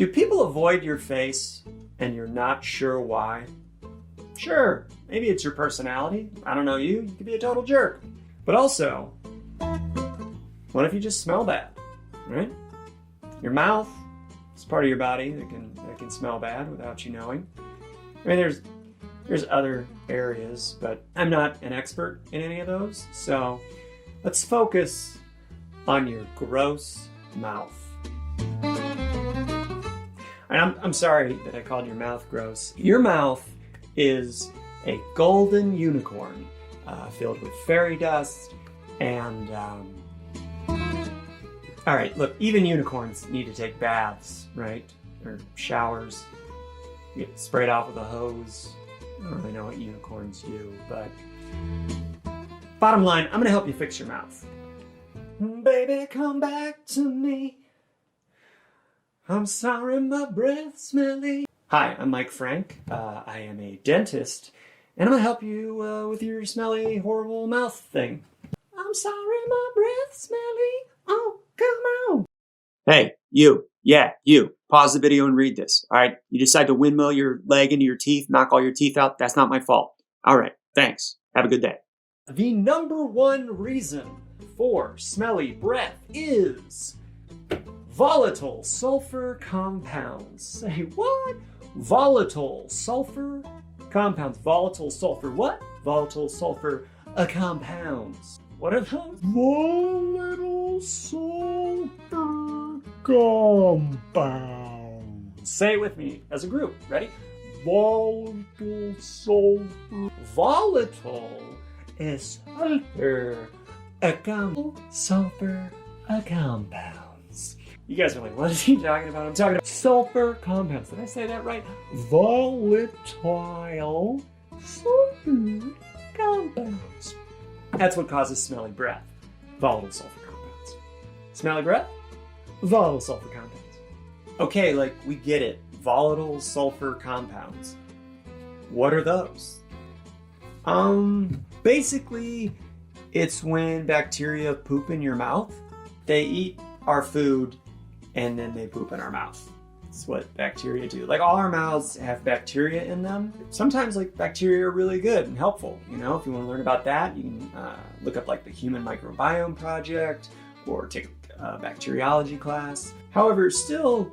Do people avoid your face and you're not sure why? Sure, maybe it's your personality. I don't know you. You could be a total jerk. But also, what if you just smell bad, right? Your mouth is part of your body that can smell bad without you knowing. I mean, there's other areas, but I'm not an expert in any of those. So let's focus on your gross mouth. And I'm sorry that I called your mouth gross. Your mouth is a golden unicorn filled with fairy dust and all right, look, even unicorns need to take baths, right? Or showers. You get sprayed off with a hose. I don't really know what unicorns do, but bottom line, I'm gonna help you fix your mouth. Baby, come back to me. I'm sorry my breath's smelly. Hi, I'm Mike Frank. I am a dentist, and I'm gonna help you with your smelly, horrible mouth thing. I'm sorry my breath's smelly. Oh, come on. Hey, you. Yeah, you. Pause the video and read this, all right? You decide to windmill your leg into your teeth, knock all your teeth out. That's not my fault. All right, thanks. Have a good day. The number one reason for smelly breath is volatile sulfur compounds. Say what? Volatile sulfur compounds. Volatile sulfur what? Volatile sulfur compounds. What are those? Volatile sulfur compounds. Say it with me as a group. Ready? Volatile sulfur. Volatile is sulfur. Sulfur compounds. You guys are like, what is he talking about? I'm talking about sulfur compounds. Did I say that right? Volatile sulfur compounds. That's what causes smelly breath. Volatile sulfur compounds. Smelly breath? Volatile sulfur compounds. Okay, like, we get it. Volatile sulfur compounds. What are those? Basically, it's when bacteria poop in your mouth. They eat our food and then they poop in our mouth. That's what bacteria do. Like, all our mouths have bacteria in them. Sometimes, like, bacteria are really good and helpful. You know, if you want to learn about that, you can look up like the Human Microbiome Project or take a bacteriology class. However, still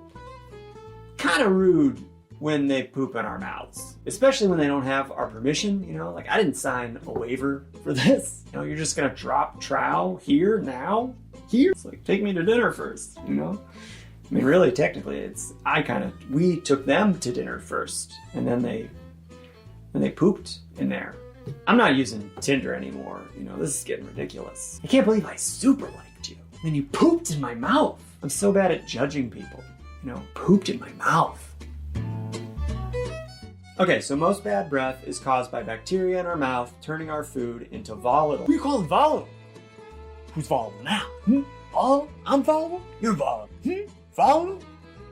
kind of rude when they poop in our mouths, especially when they don't have our permission. You know, like, I didn't sign a waiver for this. You know, you're just gonna drop trowel here now. Here, it's like, take me to dinner first, you know? I mean, really, technically, we took them to dinner first, and then they pooped in there. I'm not using Tinder anymore, you know, this is getting ridiculous. I can't believe I super liked you, and then you pooped in my mouth. I'm so bad at judging people, you know, pooped in my mouth. Okay, so most bad breath is caused by bacteria in our mouth, turning our food into volatile. What do you call it volatile? Who's volatile now? Volatile? I'm volatile? You're volatile. Volatile?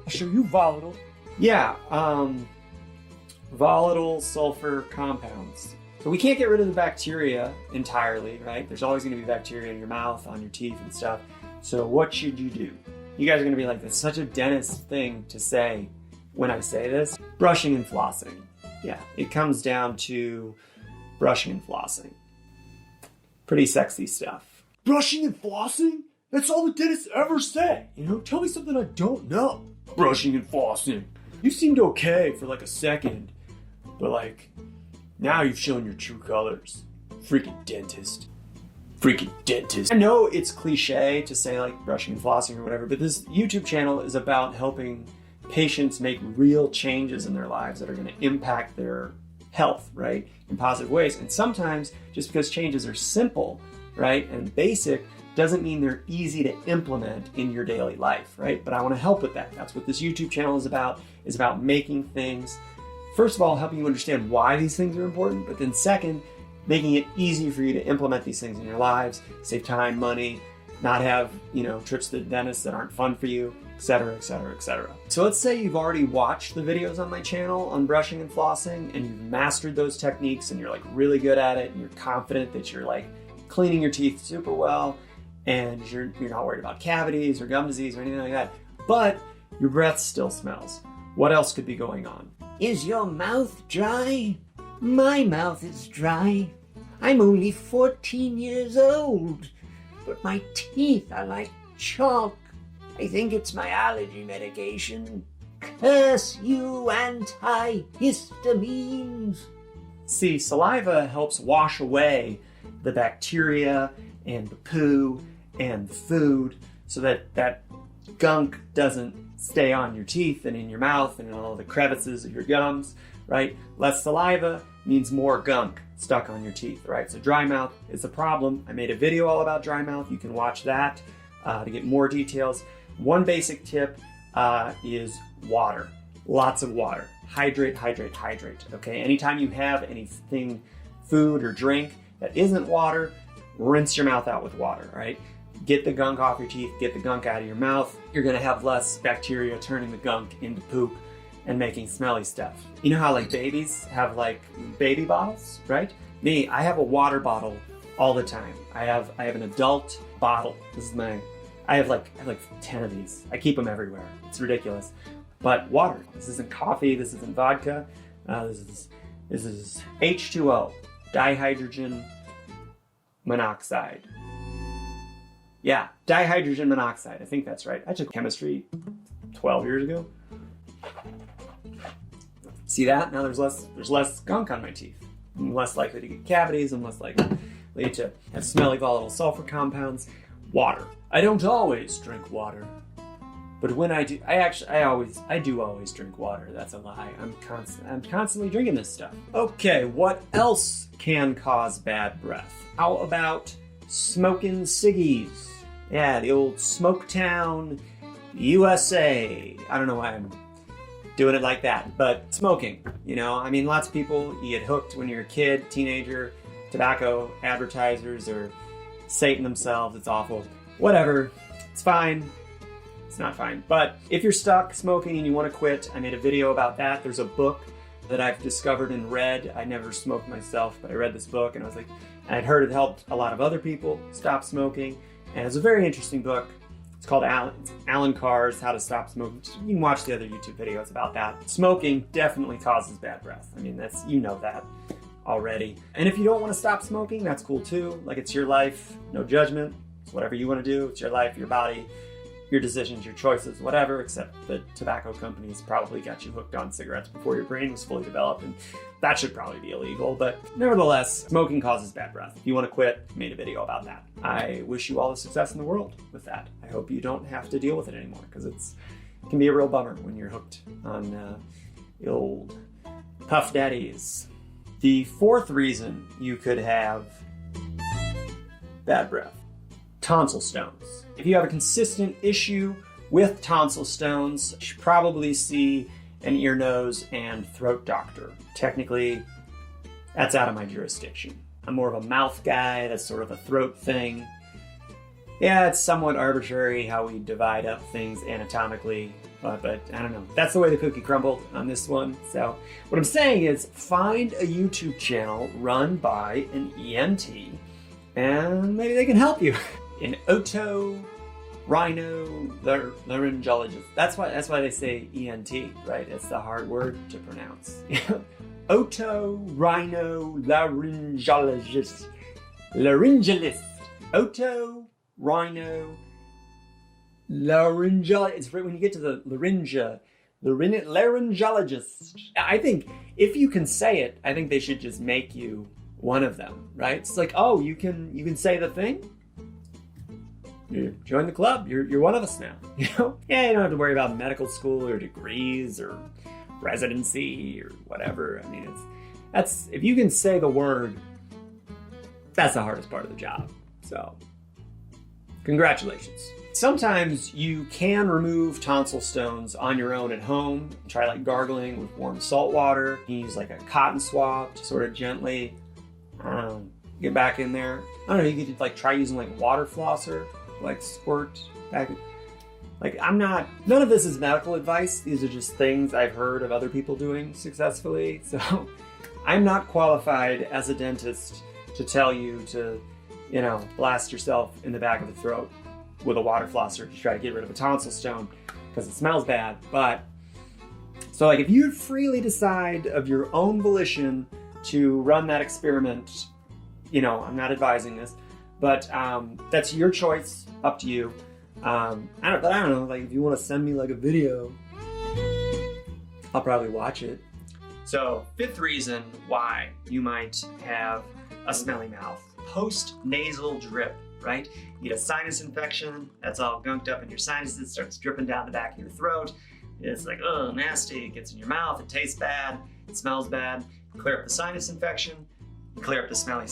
I'll show you volatile. Yeah, volatile sulfur compounds. So we can't get rid of the bacteria entirely, right? There's always gonna be bacteria in your mouth, on your teeth and stuff. So what should you do? You guys are gonna be like, that's such a dentist thing to say when I say this. Brushing and flossing. Yeah, it comes down to brushing and flossing. Pretty sexy stuff. Brushing and flossing? That's all the dentists ever say. You know, tell me something I don't know. Brushing and flossing. You seemed okay for like a second, but like, now you've shown your true colors. Freaking dentist. Freaking dentist. I know it's cliche to say like brushing and flossing or whatever, but this YouTube channel is about helping patients make real changes in their lives that are going to impact their health, right? In positive ways. And sometimes just because changes are simple, right, and basic, doesn't mean they're easy to implement in your daily life, right? But I want to help with that. That's what this YouTube channel is about making things, first of all, helping you understand why these things are important, but then second, making it easy for you to implement these things in your lives, save time, money, not have, you know, trips to the dentist that aren't fun for you, etc., etc., etc. So let's say you've already watched the videos on my channel on brushing and flossing, and you've mastered those techniques, and you're like really good at it, and you're confident that you're like cleaning your teeth super well, and you're not worried about cavities or gum disease or anything like that. But Your breath still smells. What else could be going on? Is your mouth dry? My mouth is dry. I'm only 14 years old, but my teeth are like chalk. I think it's my allergy medication. Curse you, antihistamines. See, saliva helps wash away the bacteria and the poo and the food so that that gunk doesn't stay on your teeth and in your mouth and in all the crevices of your gums, right? Less saliva means more gunk stuck on your teeth, right? So dry mouth is a problem. I made a video all about dry mouth. You can watch that to get more details. One basic tip is water. Lots of water. Hydrate, hydrate, hydrate, okay? Anytime you have anything, food or drink that isn't water, rinse your mouth out with water, right? Get the gunk off your teeth, get the gunk out of your mouth. You're gonna have less bacteria turning the gunk into poop and making smelly stuff. You know how like babies have like baby bottles, right? Me, I have a water bottle all the time. I have an adult bottle. This is I have like 10 of these. I keep them everywhere. It's ridiculous. But water. This isn't coffee. This isn't vodka. This is H2O, dihydrogen monoxide. Yeah, dihydrogen monoxide. I think that's right. I took chemistry 12 years ago. See that? Now there's less gunk on my teeth. I'm less likely to get cavities. I'm less likely to have smelly volatile sulfur compounds. Water. I don't always drink water. But when I do, I do always drink water. That's a lie. I'm constantly drinking this stuff. Okay, what else can cause bad breath? How about smoking ciggies? Yeah, the old Smoketown, USA. I don't know why I'm doing it like that, but smoking, you know? I mean, lots of people, you get hooked when you're a kid, teenager, tobacco advertisers or Satan themselves. It's awful. Whatever. It's fine. It's not fine. But if you're stuck smoking and you want to quit, I made a video about that. There's a book that I've discovered and read. I never smoked myself, but I read this book and I was like, I'd heard it helped a lot of other people stop smoking. And it's a very interesting book. It's called Alan Carr's How to Stop Smoking. You can watch the other YouTube videos about that. Smoking definitely causes bad breath. I mean, you know that already. And if you don't want to stop smoking, that's cool too. Like, it's your life, no judgment. It's whatever you want to do. It's your life, your body, your decisions, your choices, whatever, except the tobacco companies probably got you hooked on cigarettes before your brain was fully developed, and that should probably be illegal. But nevertheless, smoking causes bad breath. If you want to quit, I made a video about that. I wish you all the success in the world with that. I hope you don't have to deal with it anymore, because it can be a real bummer when you're hooked on the old Puff Daddies. The fourth reason you could have bad breath: tonsil stones. If you have a consistent issue with tonsil stones, you should probably see an ear, nose, and throat doctor. Technically, that's out of my jurisdiction. I'm more of a mouth guy. That's sort of a throat thing. Yeah, it's somewhat arbitrary how we divide up things anatomically, but I don't know. That's the way the cookie crumbled on this one. So what I'm saying is, find a YouTube channel run by an ENT, and maybe they can help you. An otorhinolaryngologist. That's why they say ENT, right? It's the hard word to pronounce. Otorhinolaryngologist. Otorhinolaryngologist. It's right when you get to the laryngologist. I think if you can say it, I think they should just make you one of them, right? It's like, oh, you can say the thing? You join the club. You're one of us now. You know? Yeah, you don't have to worry about medical school or degrees or residency or whatever. I mean, that's if you can say the word, that's the hardest part of the job. So, congratulations. Sometimes you can remove tonsil stones on your own at home. Try like gargling with warm salt water. You use like a cotton swab to sort of gently, get back in there. I don't know, you could like try using like water flosser, like squirt back. Like none of this is medical advice. These are just things I've heard of other people doing successfully. So I'm not qualified as a dentist to tell you to, blast yourself in the back of the throat with a water flosser to try to get rid of a tonsil stone. because it smells bad. But so like if you freely decide of your own volition to run that experiment, you know, I'm not advising this, but that's your choice, up to you. I don't know, like if you want to send me like a video, I'll probably watch it. So 5th reason why you might have a smelly mouth: post-nasal drip, right? You get a sinus infection, that's all gunked up in your sinuses, starts dripping down the back of your throat. It's like, oh, nasty, it gets in your mouth, it tastes bad, it smells bad. Clear up the sinus infection, clear up the smelly.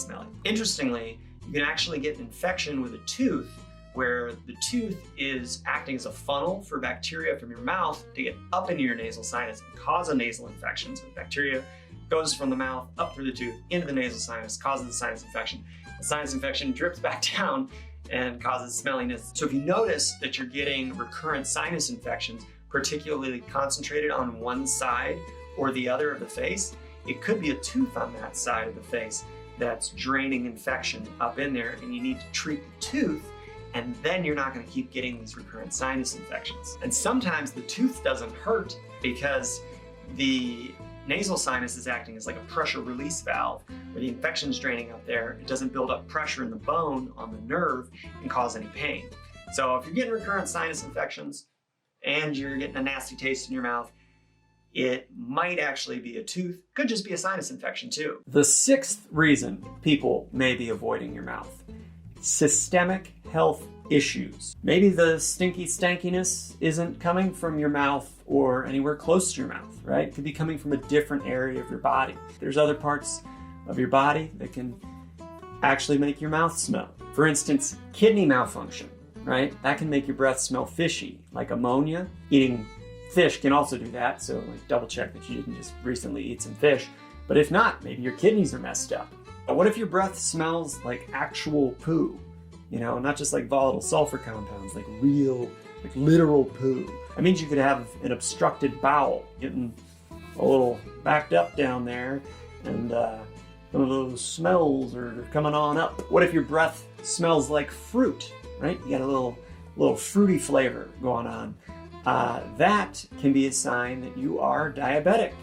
Interestingly, you can actually get an infection with a tooth where the tooth is acting as a funnel for bacteria from your mouth to get up into your nasal sinus and cause a nasal infection. So the bacteria goes from the mouth up through the tooth into the nasal sinus, causes the sinus infection. The sinus infection drips back down and causes smelliness. So if you notice that you're getting recurrent sinus infections, particularly concentrated on one side or the other of the face, it could be a tooth on that side of the face that's draining infection up in there, and you need to treat the tooth, and then you're not going to keep getting these recurrent sinus infections. And sometimes the tooth doesn't hurt because the nasal sinus is acting as like a pressure release valve, where the infection's draining up there, it doesn't build up pressure in the bone on the nerve and cause any pain. So if you're getting recurrent sinus infections and you're getting a nasty taste in your mouth, it might actually be a tooth, could just be a sinus infection too. The 6th reason people may be avoiding your mouth: systemic health issues. Maybe the stinky stankiness isn't coming from your mouth or anywhere close to your mouth, right? It could be coming from a different area of your body. There's other parts of your body that can actually make your mouth smell. For instance, kidney malfunction, right? That can make your breath smell fishy, like ammonia. Eating fish can also do that, so like double check that you didn't just recently eat some fish. But if not, maybe your kidneys are messed up. But what if your breath smells like actual poo? You know, not just like volatile sulfur compounds, like real, like literal poo. That means you could have an obstructed bowel, getting a little backed up down there, and some of those smells are coming on up. What if your breath smells like fruit, right? You got a little fruity flavor going on. That can be a sign that you are diabetic.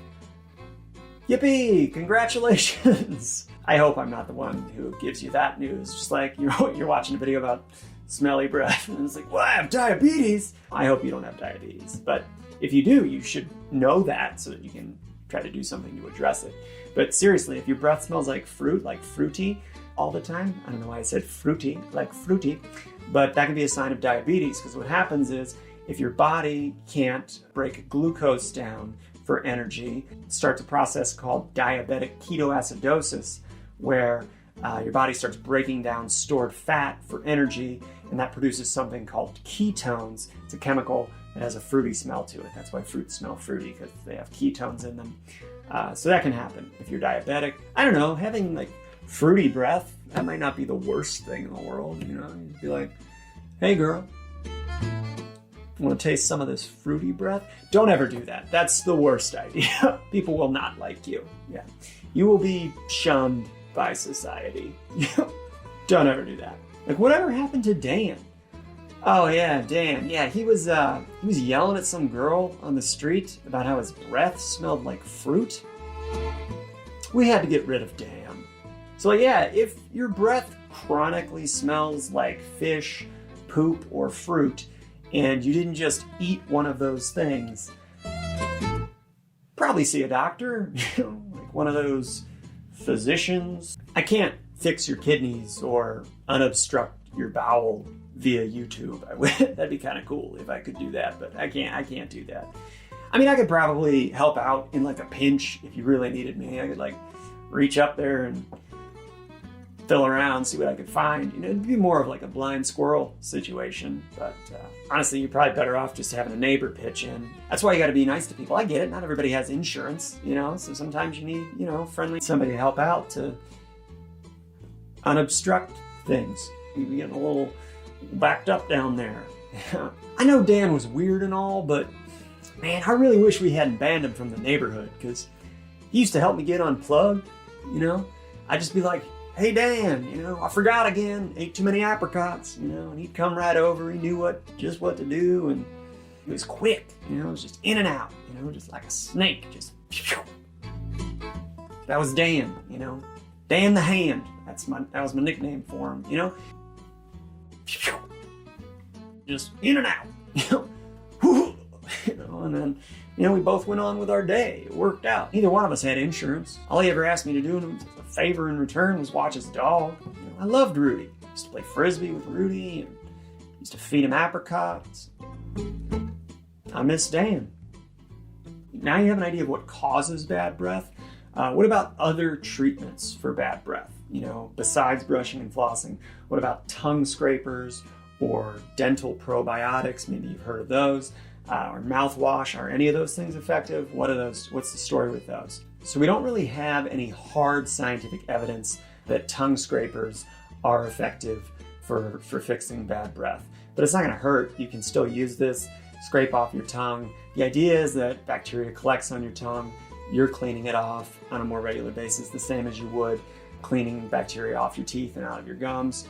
Yippee! Congratulations! I hope I'm not the one who gives you that news. Just like you're watching a video about smelly breath and it's like, well, I have diabetes. I hope you don't have diabetes. But if you do, you should know that so that you can try to do something to address it. But seriously, if your breath smells like fruit, like fruity all the time, I don't know why I said fruity, like fruity, but that can be a sign of diabetes, because what happens is if your body can't break glucose down for energy, it starts a process called diabetic ketoacidosis, where your body starts breaking down stored fat for energy, and that produces something called ketones. It's a chemical that has a fruity smell to it. That's why fruits smell fruity, because they have ketones in them. So that can happen if you're diabetic. I don't know, having like fruity breath, that might not be the worst thing in the world, you know? You'd be like, hey girl, want to taste some of this fruity breath? Don't ever do that. That's the worst idea. People will not like you. Yeah. You will be shunned by society. Don't ever do that. Like, whatever happened to Dan? Oh yeah, Dan. Yeah, he was yelling at some girl on the street about how his breath smelled like fruit. We had to get rid of Dan. So like, yeah, if your breath chronically smells like fish, poop, or fruit, and you didn't just eat one of those things, probably see a doctor, like one of those physicians. I can't fix your kidneys or unobstruct your bowel via YouTube. That'd be kind of cool if I could do that, but I can't do that. I mean, I could probably help out in like a pinch if you really needed me. I could like reach up there and fill around, see what I could find. You know, it'd be more of like a blind squirrel situation, but honestly, you're probably better off just having a neighbor pitch in. That's why you got to be nice to people. I get it. Not everybody has insurance, you know, so sometimes you need, you know, somebody to help out to unobstruct things. You're getting a little backed up down there. I know Dan was weird and all, but man, I really wish we hadn't banned him from the neighborhood, because he used to help me get unplugged, you know. I'd just be like, hey Dan, you know, I forgot again, ate too many apricots, you know, and he'd come right over, he knew just what to do, and it was quick, it was just in and out, just like a snake, just. That was Dan, Dan the Hand. That was my nickname for him, just in and out, and then, we both went on with our day. It worked out. Neither one of us had insurance. All he ever asked me to do a favor in return was watch his dog. I loved Rudy. I used to play Frisbee with Rudy and used to feed him apricots. I miss Dan. Now you have an idea of what causes bad breath. What about other treatments for bad breath? Besides brushing and flossing, what about tongue scrapers or dental probiotics? Maybe you've heard of those. Or mouthwash. Are any of those things effective? What's the story with those? So we don't really have any hard scientific evidence that tongue scrapers are effective for fixing bad breath. But it's not going to hurt. You can still use this. Scrape off your tongue. The idea is that bacteria collects on your tongue. You're cleaning it off on a more regular basis, the same as you would cleaning bacteria off your teeth and out of your gums.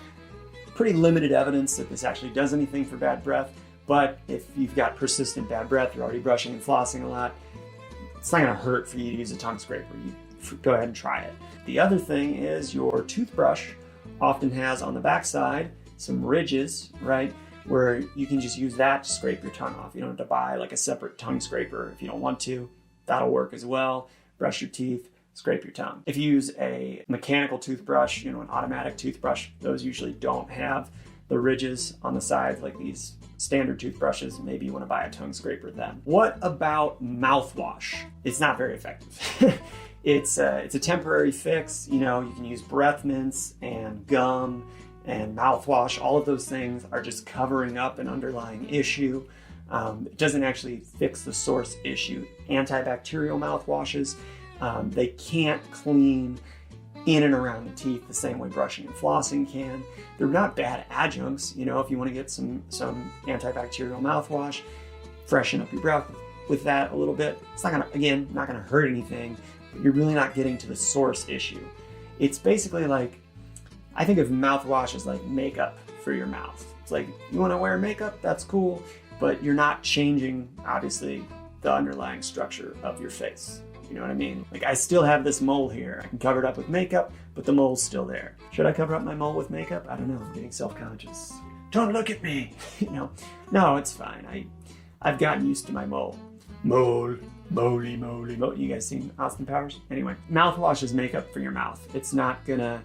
Pretty limited evidence that this actually does anything for bad breath. But if you've got persistent bad breath, you're already brushing and flossing a lot, it's not going to hurt for you to use a tongue scraper. You go ahead and try it. The other thing is your toothbrush often has on the backside some ridges, right? Where you can just use that to scrape your tongue off. You don't have to buy like a separate tongue scraper if you don't want to. That'll work as well. Brush your teeth, scrape your tongue. If you use a mechanical toothbrush, an automatic toothbrush, those usually don't have the ridges on the sides like these standard toothbrushes. Maybe you want to buy a tongue scraper then. What about mouthwash? It's not very effective. It's a temporary fix. You can use breath mints and gum and mouthwash. All of those things are just covering up an underlying issue. It doesn't actually fix the source issue. Antibacterial mouthwashes, they can't clean in and around the teeth the same way brushing and flossing can. They're not bad adjuncts. If you want to get some antibacterial mouthwash, freshen up your breath with that a little bit. It's not gonna hurt anything, but you're really not getting to the source issue. It's basically like, I think of mouthwash as like makeup for your mouth. It's like, you want to wear makeup, that's cool, but you're not changing, obviously, the underlying structure of your face. You know what I mean? Like, I still have this mole here. I can cover it up with makeup, but the mole's still there. Should I cover up my mole with makeup? I don't know. I'm getting self-conscious. Don't look at me. No, it's fine. I've gotten used to my mole. Mole. You guys seen Austin Powers? Anyway, mouthwash is makeup for your mouth. It's not gonna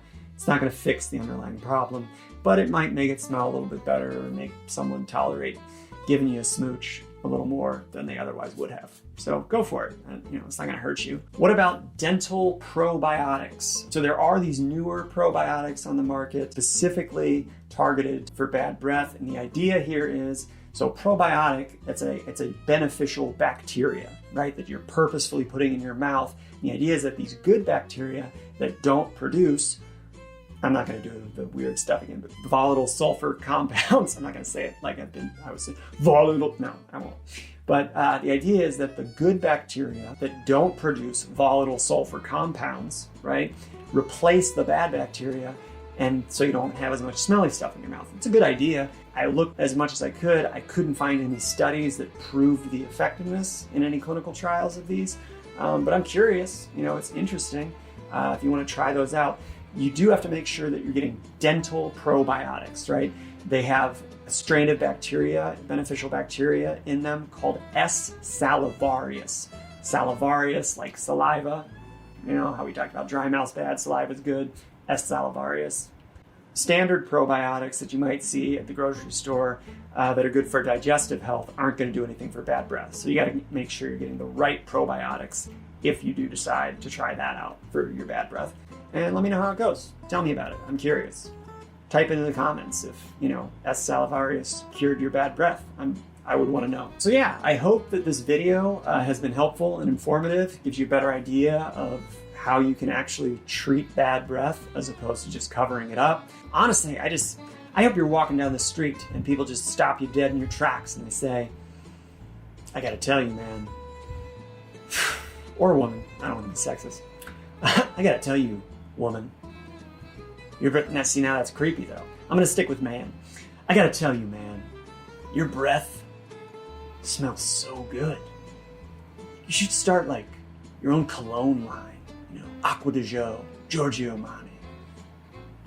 fix the underlying problem, but it might make it smell a little bit better or make someone tolerate giving you a smooch a little more than they otherwise would have. So go for it. It's not going to hurt you. What about dental probiotics? So there are these newer probiotics on the market specifically targeted for bad breath. And the idea here is, so probiotic, it's a beneficial bacteria, right? That you're purposefully putting in your mouth. And the idea is that these good bacteria that don't produce, I'm not going to do the weird stuff again, but volatile sulfur compounds. I'm not going to say it like I was saying volatile. No, I won't. But the idea is that the good bacteria that don't produce volatile sulfur compounds, right, replace the bad bacteria, and so you don't have as much smelly stuff in your mouth. It's a good idea. I looked as much as I could. I couldn't find any studies that proved the effectiveness in any clinical trials of these, but I'm curious. It's interesting. If you want to try those out, you do have to make sure that you're getting dental probiotics, right? They have a strain of bacteria, beneficial bacteria in them called S. salivarius. Salivarius, like saliva. How we talked about dry mouth's bad, saliva's good. S. salivarius. Standard probiotics that you might see at the grocery store that are good for digestive health aren't going to do anything for bad breath. So you got to make sure you're getting the right probiotics if you do decide to try that out for your bad breath. And let me know how it goes. Tell me about it. I'm curious. Type into the comments if, S. salivarius cured your bad breath. I would want to know. So yeah, I hope that this video has been helpful and informative, gives you a better idea of how you can actually treat bad breath as opposed to just covering it up. Honestly, I hope you're walking down the street and people just stop you dead in your tracks and they say, I gotta tell you, man, or woman, I don't want to be sexist. I gotta tell you, woman. See, now that's creepy though. I'm gonna stick with man. I gotta tell you, man, your breath smells so good. You should start like your own cologne line, you know, Acqua di Gio, Giorgio Armani,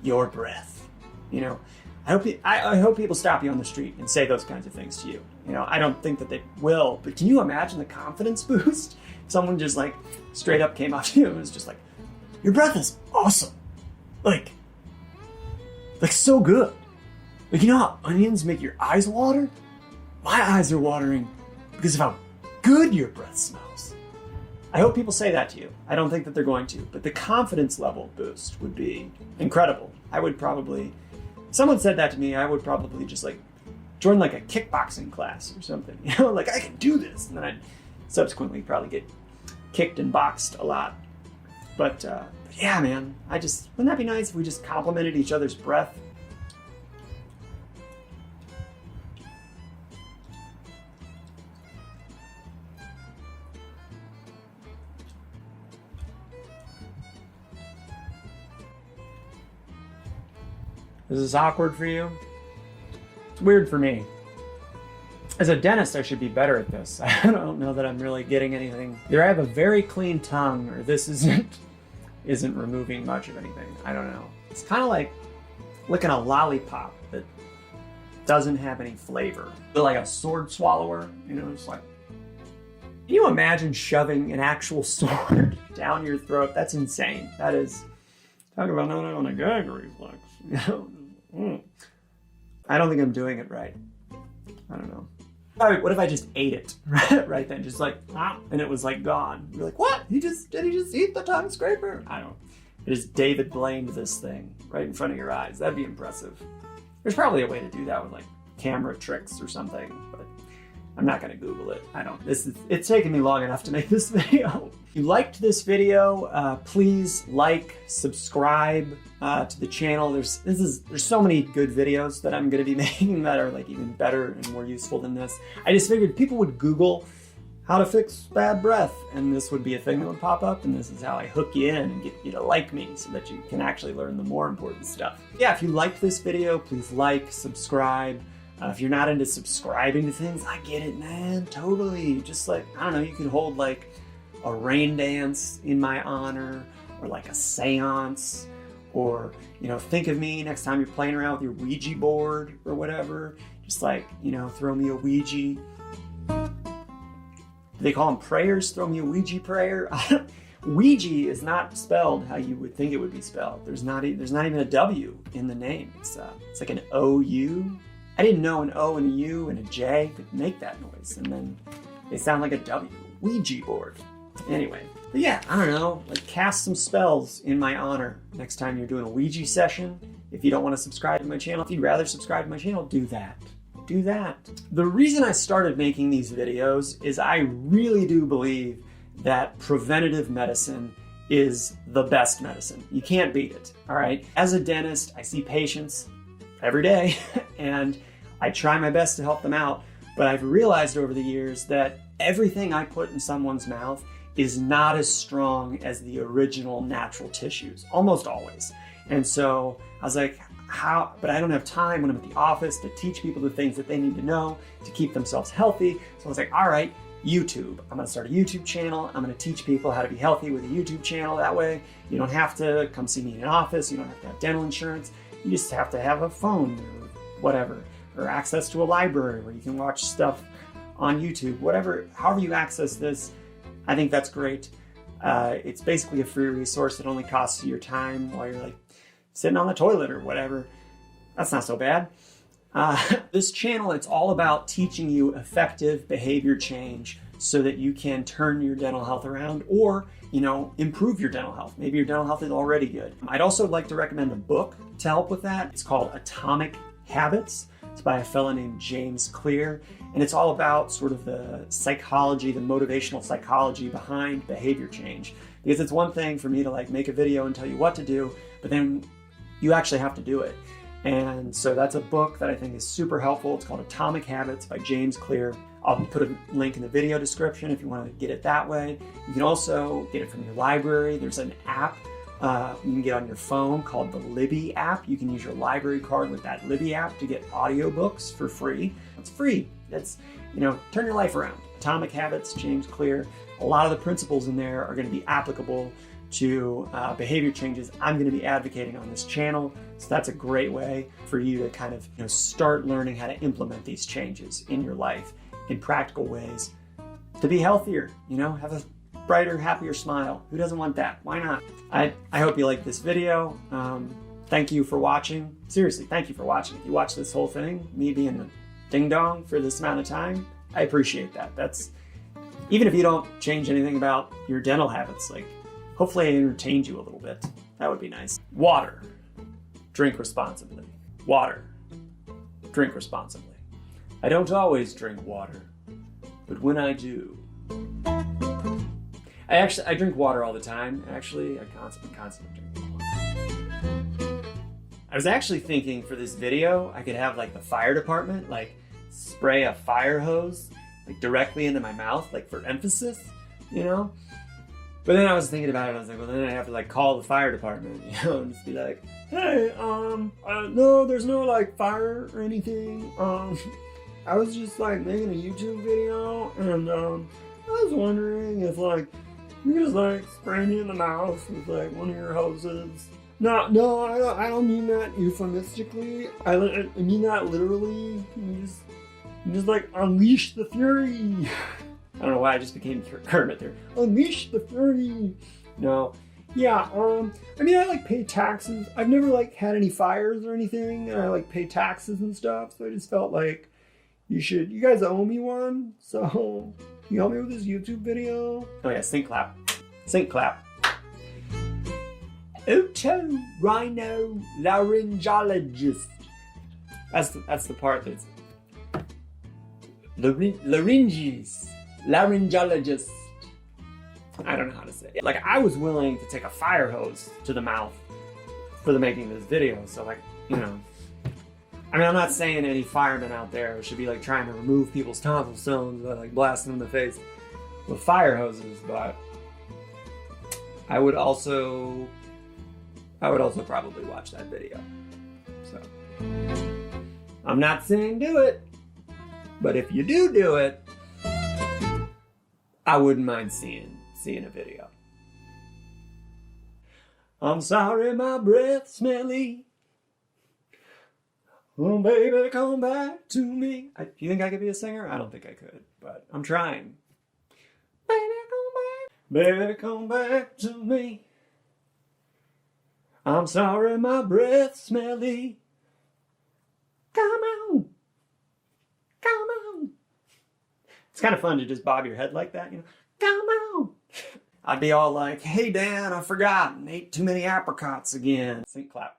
your breath. You know, I hope people stop you on the street and say those kinds of things to you. You know, I don't think that they will, but can you imagine the confidence boost? Someone just like straight up came up to you and was just like, your breath is awesome. Like so good. Like, you know how onions make your eyes water? My eyes are watering because of how good your breath smells. I hope people say that to you. I don't think that they're going to, but the confidence level boost would be incredible. I would probably, someone said that to me, I would probably just like join like a kickboxing class or something. You know, like I can do this. And then I'd subsequently probably get kicked and boxed a lot. But yeah, man, wouldn't that be nice if we just complimented each other's breath? Is this awkward for you? It's weird for me. As a dentist, I should be better at this. I don't know that I'm really getting anything. Either I have a very clean tongue or this isn't removing much of anything. I don't know. It's kind of like licking a lollipop that doesn't have any flavor. Like a sword swallower, you know, it's like, can you imagine shoving an actual sword down your throat? That's insane. That is, talk about not on a gag reflex. You know? I don't think I'm doing it right. I don't know. All right, what if I just ate it right then? Just like, and it was like gone. You're like, what? Did he just eat the tongue scraper? I don't. It is David blamed this thing right in front of your eyes. That'd be impressive. There's probably a way to do that with like camera tricks or something, but I'm not gonna Google it. It's taken me long enough to make this video. If you liked this video, please like, subscribe to the channel. There's so many good videos that I'm gonna be making that are like even better and more useful than this. I just figured people would Google how to fix bad breath, and this would be a thing that would pop up, and this is how I hook you in and get you to like me so that you can actually learn the more important stuff. Yeah, if you liked this video, please like, subscribe. If you're not into subscribing to things, I get it, man, totally. Just like, I don't know, you can hold like a rain dance in my honor, or like a seance, or, you know, think of me next time you're playing around with your Ouija board or whatever. Just like, you know, throw me a Ouija. Do they call them prayers? Throw me a Ouija prayer? Ouija is not spelled how you would think it would be spelled. There's not even a W in the name. It's like an O-U. I didn't know an O and a U and a J could make that noise, and then they sound like a W. Ouija board. Anyway, but yeah, I don't know, like cast some spells in my honor next time you're doing a Ouija session. If you don't want to subscribe to my channel, if you'd rather subscribe to my channel, do that. Do that. The reason I started making these videos is I really do believe that preventative medicine is the best medicine. You can't beat it, all right? As a dentist, I see patients every day, and I try my best to help them out, but I've realized over the years that everything I put in someone's mouth is not as strong as the original natural tissues, almost always. And so I was like, but I don't have time when I'm at the office to teach people the things that they need to know to keep themselves healthy. So I was like, all right, YouTube. I'm gonna start a YouTube channel. I'm gonna teach people how to be healthy with a YouTube channel. That way, you don't have to come see me in an office. You don't have to have dental insurance. You just have to have a phone or whatever, or access to a library where you can watch stuff on YouTube, whatever, however you access this. I think that's great. It's basically a free resource that only costs you your time while you're like sitting on the toilet or whatever. That's not so bad. This channel, it's all about teaching you effective behavior change so that you can turn your dental health around, or, you know, improve your dental health. Maybe your dental health is already good. I'd also like to recommend a book to help with that. It's called Atomic Habits. It's by a fellow named James Clear, and it's all about sort of the psychology, the motivational psychology behind behavior change. Because it's one thing for me to like make a video and tell you what to do, but then you actually have to do it. And so that's a book that I think is super helpful. It's called Atomic Habits by James Clear. I'll put a link in the video description if you want to get it that way. You can also get it from your library. There's an app you can get on your phone called the Libby app. You can use your library card with that Libby app to get audiobooks for free. It's free. turn your life around. Atomic Habits, James Clear. A lot of the principles in there are going to be applicable to behavior changes I'm going to be advocating on this channel. So that's a great way for you to kind of start learning how to implement these changes in your life in practical ways to be healthier, have a brighter, happier smile. Who doesn't want that? Why not? I hope you liked this video. Thank you for watching. Seriously, thank you for watching. If you watched this whole thing, me being a ding-dong for this amount of time, I appreciate that. That's, even if you don't change anything about your dental habits, hopefully I entertained you a little bit. That would be nice. Water. Drink responsibly. Water. Drink responsibly. I don't always drink water, but when I do, I drink water all the time. Actually, I constantly drink water. I was actually thinking for this video, I could have the fire department, spray a fire hose directly into my mouth, for emphasis, But then I was thinking about it, I was like, well, then I have to call the fire department, and just be like, hey, no, there's no fire or anything. I was just making a YouTube video, and I was wondering if you could just spray me in the mouth with one of your hoses. No, I don't mean that euphemistically. I mean that literally. You just unleash the fury. I don't know why I just became Kermit there. Unleash the fury. No. Yeah, I pay taxes. I've never had any fires or anything. And I pay taxes and stuff. So I just felt you guys owe me one. So can you help me with this YouTube video? Oh yeah, sync clap. Sync clap. Otorhinolaryngologist. That's the part that's larynges. Laryngologist. I don't know how to say it. I was willing to take a fire hose to the mouth for the making of this video. So I'm not saying any firemen out there should be trying to remove people's tonsil stones by blasting them in the face with fire hoses, but I would also probably watch that video. So I'm not saying do it, but if you do it, I wouldn't mind seeing a video. I'm sorry my breath's smelly. Oh, baby, come back to me. You think I could be a singer? I don't think I could, but I'm trying. Baby, come back. Baby, come back to me. I'm sorry my breath's smelly. Come on. Come on. It's kind of fun to just bob your head like that, Come on. I'd be all hey, Dan, I forgot and ate too many apricots again. Sync clap.